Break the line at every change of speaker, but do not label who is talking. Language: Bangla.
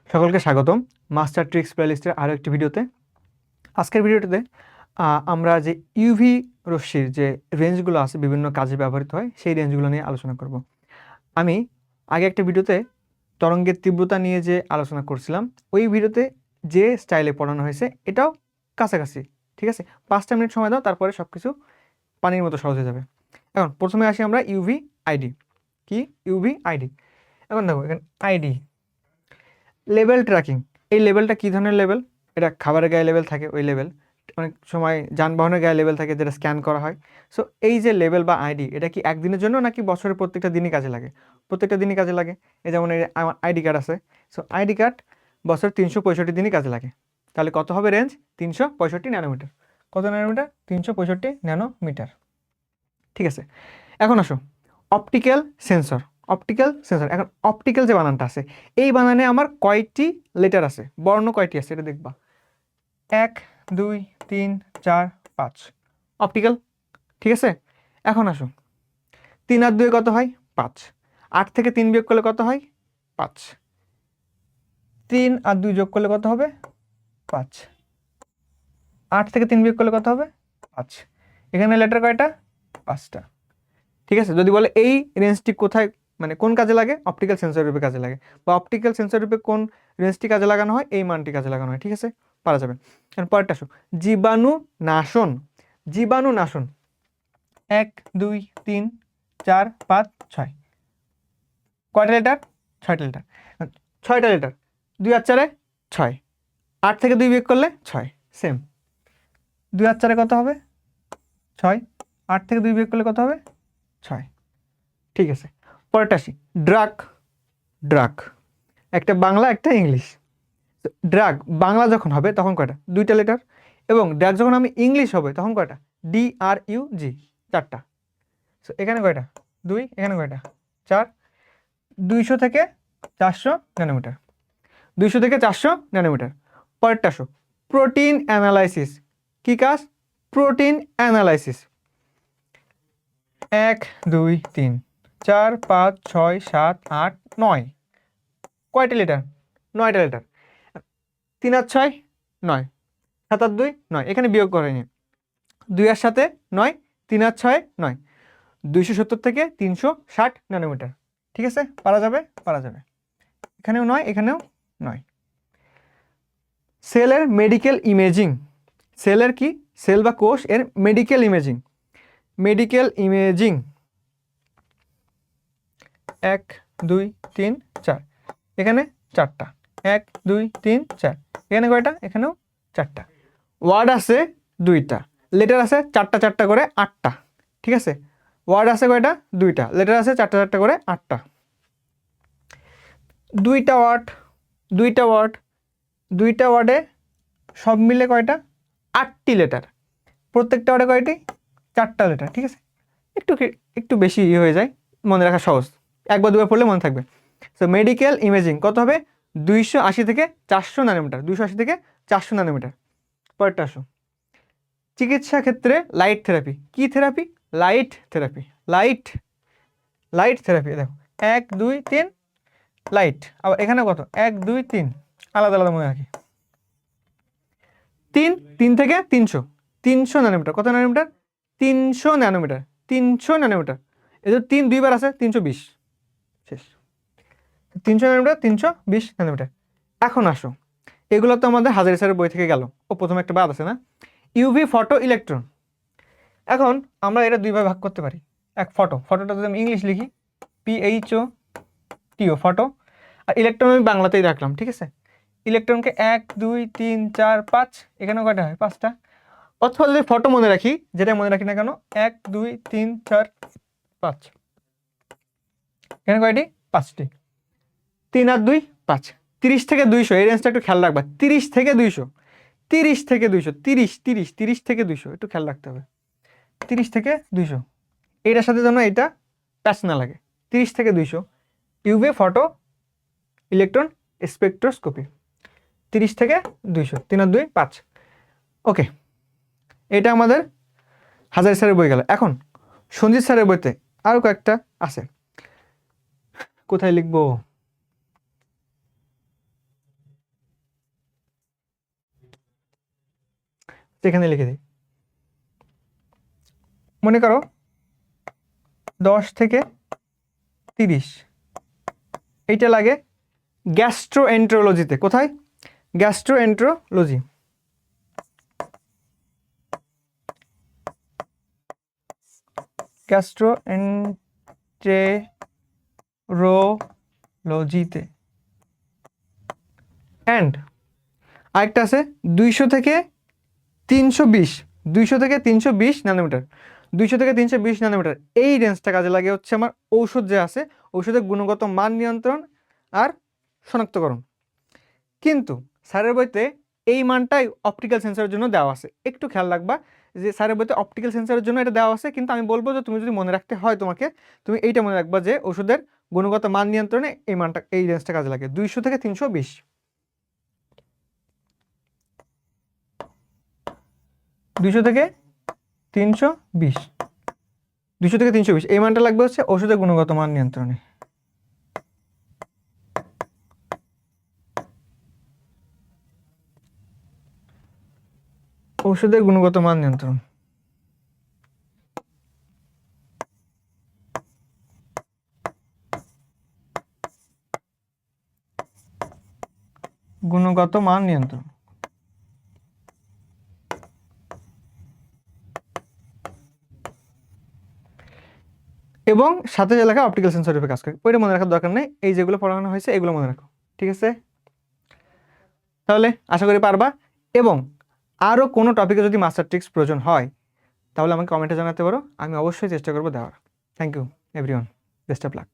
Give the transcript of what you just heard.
সকলকে স্বাগতম মাস্টার ট্রিক্স প্লেলিস্টের আরও একটি ভিডিওতে। আজকের ভিডিওটিতে আমরা যে ইউভি রশ্মির যে রেঞ্জগুলো আছে বিভিন্ন কাজে ব্যবহৃত হয় সেই রেঞ্জগুলো নিয়ে আলোচনা করব। আমি আগে একটা ভিডিওতে তরঙ্গের তীব্রতা নিয়ে যে আলোচনা করছিলাম, ওই ভিডিওতে যে স্টাইলে পড়ানো হয়েছে এটাও কাছাকাছি। ঠিক আছে, 5টা মিনিট সময় দাও, তারপরে সব কিছু পানির মতো সহজ হয়ে যাবে। এখন প্রথমে আসি আমরা ইউভি আইডি। কি ইউভি আইডি? এখন দেখো এখানে আইডি লেভেল ট্র্যাকিং। এই লেভেলটা কী ধরনের লেভেল? এটা খাবারের গায়ে লেভেল থাকে, ওই লেভেল অনেক সময় যানবাহনের গায়ে লেভেল থাকে যেটা স্ক্যান করা হয়। সো এই যে লেভেল বা আইডি, এটা কি একদিনের জন্য নাকি বছরের প্রত্যেকটা দিনই কাজে লাগে? প্রত্যেকটা দিনই কাজে লাগে। এই যেমন এই আমার আইডি কার্ড আছে, সো আইডি কার্ড বছর 365 দিনই কাজে লাগে। তাহলে কত হবে রেঞ্জ? 365 ন্যানোমিটার। কত ন্যানোমিটার? 365 ন্যানোমিটার। ঠিক আছে, এখন আসো অপটিক্যাল সেন্সর। অপটিক্যাল সেন্সর, এখন অপটিক্যাল যে বানানটা আছে, এই বানানে আমার কয়টি লেটার আছে, বর্ণ কয়টি আছে এটা দেখবা। 1 2 3 4 5 অপটিক্যাল। ঠিক আছে, এখন আসো 3 আর 2 কত হয়? 5। 8 থেকে 3 বিয়োগ করলে কত হয়? 5। 3 আর 2 যোগ করলে কত হবে? 5। 8 থেকে 3 বিয়োগ করলে কত হবে? 5। এখানে লেটার কয়টা? 5টা। ঠিক আছে, যদি বলে এই রেঞ্জটি কোথায়, মানে কোন কাজে লাগে, অপটিক্যাল সেন্সর রূপে কাজে লাগে, বা অপটিক্যাল সেন্সর রূপে কোন রেঞ্জটি কাজে লাগানো হয়, এই মানটি কাজে লাগানো হয়। ঠিক আছে, পারা যাবে। পরেরটা আসো জীবাণু নাশন। জীবাণু নাশন 1 2 3 4 5 6 কয়টা লিটার? 6টা লিটার। 6টা লিটার, 2 আর 4 6। 8 থেকে 2 বিয়োগ করলে 6, সেম। 2 আর 4 কত হবে? 6। 8 থেকে 2 বিয়োগ করলে কত হবে? 6। ঠিক আছে, পরেরটা আসি ড্রাগ। ড্রাগ একটা বাংলা একটা ইংলিশ। ড্রাগ বাংলা যখন হবে তখন কয়টা? 2টা লেটার। এবং ড্রাগ যখন আমি ইংলিশ হবে তখন কয়টা? DRUG, 4টা। সো এখানে কয়টা? 2, এখানে কয়টা? 4। 200 থেকে 400 ন্যানোমিটার। 200 থেকে 400 ন্যানোমিটার। পরেরটা আসো প্রোটিন অ্যানালাইসিস। কি কাজ? Protein analysis. 1 2 3 4 5 6 7 8 9 কয়টা লিটার? 9টা লিটার। 3 আর 6 9, 7 আর 2 9, এখানে বিয়োগ করে নিই। 2 আর 7 9, 3 আর 6 9, 270 থেকে 360 ন্যানোমিটার। ঠিক আছে, পারা যাবে? পারা যাবে। এখানেও 9, এখানেও 9। সেলের মেডিকেল ইমেজিং। সেলের কি? সেল বা কোষ এর মেডিকেল ইমেজিং। মেডিকেল ইমেজিং 1 2 3 4, এখানে 4টা। 1 2 3 4, এখানে কয়টা? এখানেও 4টা। ওয়ার্ড আছে 2টা, লেটার আছে 4টা 4টা করে 8টা। ঠিক আছে, ওয়ার্ড আছে কয়টা? 2টা, লেটার আছে 4টা 4টা করে 8টা। 2টা ওয়ার্ড, 2টা ওয়ার্ড, 2টা ওয়ার্ডে সব মিলে কয়টা? 8টি লেটার। প্রত্যেকটা ওয়ার্ডে কয়টি? 4টা লেটার। ঠিক আছে, একটু একটু বেশি হয়ে যায়, মনে রাখা সহজ, একবার দুবার পড়লে মনে থাকবে। সো মেডিকেল ইমেজিং কত হবে? 280 থেকে 400 ন্যানোমিটার। 280 থেকে 400 ন্যানোমিটার। পরেরটা আসো চিকিৎসা ক্ষেত্রে লাইট থেরাপি। কি therapy? Light therapy. Light light therapy. দেখো 1 2 3 লাইট। আবার এখানে কত? 1 2 3, আলাদা আলাদা মনে রাখি। 3 3 থেকে 300, 300 ন্যানোমিটার। কত ন্যানোমিটার? 300 ন্যানোমিটার। 300 ন্যানোমিটার। এই যে 3 দুইবার আছে, 320, শেষ। 300 ন্যানোমিটার, 320 ন্যানোমিটার। এখন আসো, এগুলো তো আমাদের হাজারি স্যারের বই থেকে গেল। ও প্রথমে একটা বাদ আছে না, ইউভি ফটো ইলেকট্রন। এখন আমরা এটা দুইভাবে ভাগ করতে পারি। এক ফটোটা যদি আমি ইংলিশ লিখি PHOTO, ফটো। আর ইলেকট্রন আমি বাংলাতেই রাখলাম। ঠিক আছে, ইলেকট্রনকে 1 2 3 4 5, এখানেও কয়টা হয়? 5টা। অথবা যদি ফটো মনে রাখি, যেটা মনে রাখি না কেন, 1 2 3 4 5, এখানে কয়টি? 5টি। 3 আর 2 5, 30 থেকে 200, এই রেঞ্জটা একটু খেয়াল রাখবা। 30 থেকে 200, 30 থেকে 200, 30 30 30 থেকে 200 একটু খেয়াল রাখতে হবে। 30 থেকে 200, এইটার সাথে যেন এটা প্যাচ না লাগে। 30 থেকে 200 ইউভি ফটো ইলেকট্রন স্পেকট্রোস্কোপি। 30 থেকে 200, 3 আর 2 5। ওকে, এটা আমাদের হাজারি স্যারের বই গেল। এখন সঞ্জিত স্যারের বইতে আরও কয়েকটা আছে, কোথায় লিখবো? এখানে লিখে দিই। মনে করো 10 থেকে 30 এইটা লাগে গ্যাস্ট্রোএন্টারোলজিতে। কোথায়? গ্যাস্ট্রোএন্টারোলজি। গ্যাস্ট্রোএন্টেরোলজিতে। অ্যান্ড আরেকটা আছে 200 থেকে 320, 200 থেকে 320 ন্যানোমিটার, 200 থেকে 320 ন্যানোমিটার। এই রেঞ্জটা কাজে লাগে হচ্ছে আমার ঔষধ যে আছে, ঔষধের গুণগত মান নিয়ন্ত্রণ আর শনাক্তকরণ। কিন্তু স্যারের বইতে এই মানটাই অপটিক্যাল সেন্সরের জন্য দেওয়া আছে। একটু খেয়াল রাখবা যে স্যারের বইতে অপটিক্যাল সেন্সরের জন্য এটা দেওয়া আছে, কিন্তু আমি বলবো যে তুমি যদি মনে রাখতে হয় তোমাকে, তুমি এইটা মনে রাখবা যে ওষুধের গুণগত মান নিয়ন্ত্রণে এই মানটা, এই রেঞ্জটা কাজে লাগে 200 থেকে 320। 200 থেকে 320, 200 থেকে 320 এই মানটা লাগবে হচ্ছে ওষুধের গুণগত মান নিয়ন্ত্রণে। ওষুধের গুণগত মান নিয়ন্ত্রণ। গুণগত মান নিয়ন্ত্রণ। এবং সাথে যে লেখা অপটিক্যাল সেন্সরের উপর কাজ করে, ওইটা মনে রাখার দরকার নেই। এই যেগুলো পড়ানো হয়েছে এগুলো মনে রাখো, ঠিক আছে? তাহলে আশা করি পারবা। এবং আরও কোনো টপিকে যদি মাস্টার ট্রিক্স প্রয়োজন হয় তাহলে আমাকে কমেন্টে জানাতে পারো, আমি অবশ্যই চেষ্টা করবো দেওয়ার। Thank you everyone, best of lakh.